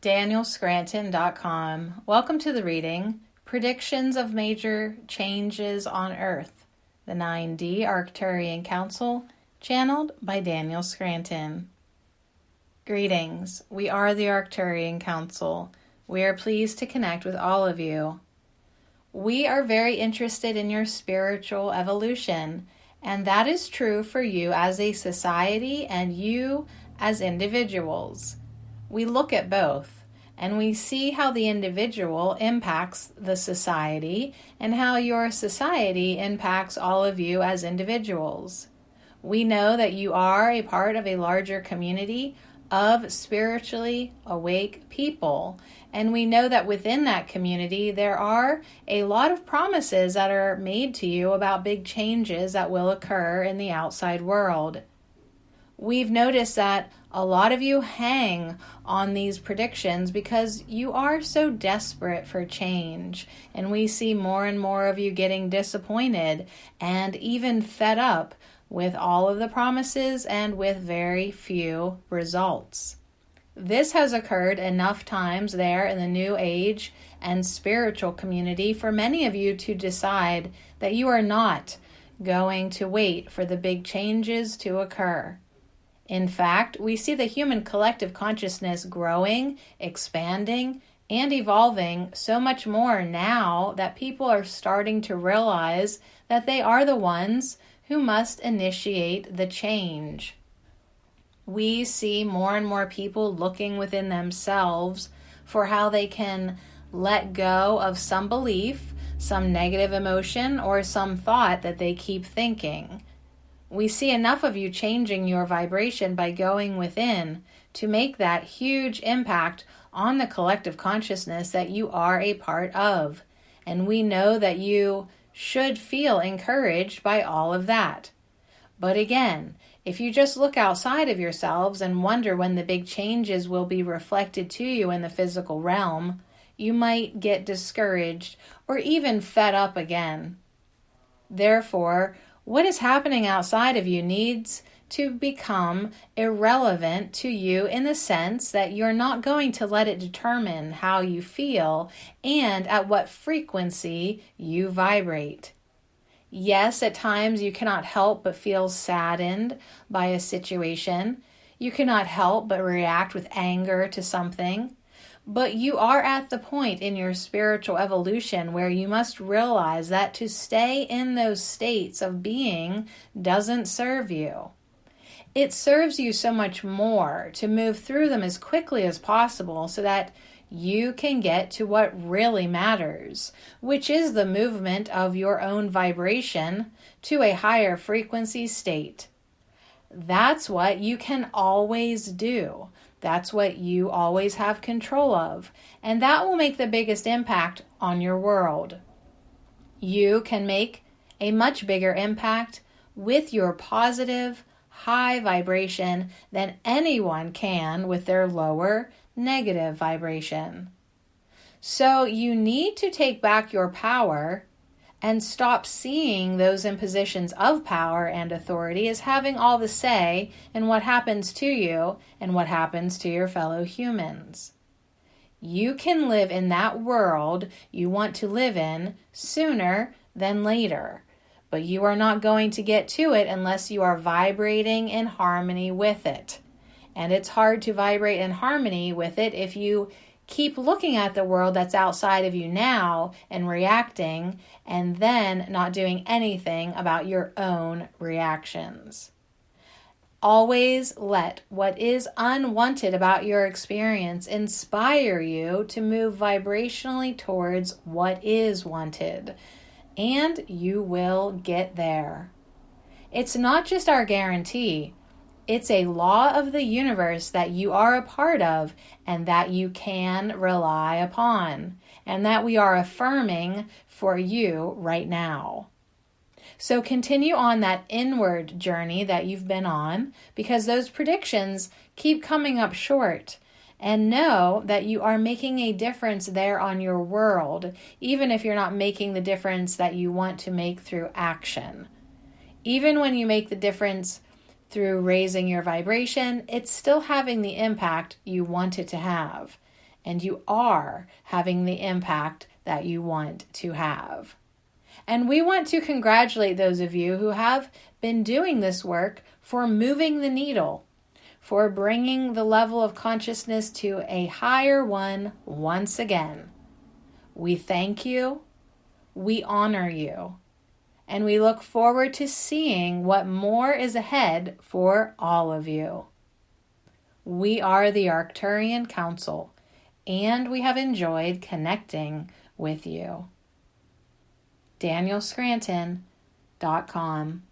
DanielScranton.com. Welcome to the reading, Predictions of Major Changes on Earth, the 9D Arcturian Council, channeled by Daniel Scranton. Greetings. We are the Arcturian Council. We are pleased to connect with all of you. We are very interested in your spiritual evolution, and that is true for you as a society and you as individuals. We look at both, and we see how the individual impacts the society and how your society impacts all of you as individuals. We know that you are a part of a larger community of spiritually awake people, and we know that within that community there are a lot of promises that are made to you about big changes that will occur in the outside world. We've noticed that a lot of you hang on these predictions because you are so desperate for change, and we see more and more of you getting disappointed and even fed up with all of the promises and with very few results. This has occurred enough times there in the New Age and spiritual community for many of you to decide that you are not going to wait for the big changes to occur. In fact, we see the human collective consciousness growing, expanding, and evolving so much more now that people are starting to realize that they are the ones who must initiate the change. We see more and more people looking within themselves for how they can let go of some belief, some negative emotion, or some thought that they keep thinking. We see enough of you changing your vibration by going within to make that huge impact on the collective consciousness that you are a part of. And we know that you should feel encouraged by all of that. But again, if you just look outside of yourselves and wonder when the big changes will be reflected to you in the physical realm, you might get discouraged or even fed up again. Therefore, what is happening outside of you needs to become irrelevant to you in the sense that you're not going to let it determine how you feel and at what frequency you vibrate. Yes, at times you cannot help but feel saddened by a situation. You cannot help but react with anger to something. But you are at the point in your spiritual evolution where you must realize that to stay in those states of being doesn't serve you. It serves you so much more to move through them as quickly as possible so that you can get to what really matters, which is the movement of your own vibration to a higher frequency state. That's what you can always do. That's what you always have control of, and that will make the biggest impact on your world. You can make a much bigger impact with your positive, high vibration than anyone can with their lower, negative vibration. So you need to take back your power and stop seeing those in positions of power and authority as having all the say in what happens to you and what happens to your fellow humans. You can live in that world you want to live in sooner than later, but you are not going to get to it unless you are vibrating in harmony with it. And it's hard to vibrate in harmony with it if you keep looking at the world that's outside of you now and reacting, and then not doing anything about your own reactions. Always let what is unwanted about your experience inspire you to move vibrationally towards what is wanted, and you will get there. It's not just our guarantee. It's a law of the universe that you are a part of and that you can rely upon, and that we are affirming for you right now. So continue on that inward journey that you've been on, because those predictions keep coming up short, and know that you are making a difference there on your world, even if you're not making the difference that you want to make through action. Even when you make the difference through raising your vibration, it's still having the impact you want it to have. and you are having the impact that you want to have. And we want to congratulate those of you who have been doing this work for moving the needle, for bringing the level of consciousness to a higher one once again. We thank you, we honor you, and we look forward to seeing what more is ahead for all of you. We are the Arcturian Council, and we have enjoyed connecting with you. DanielScranton.com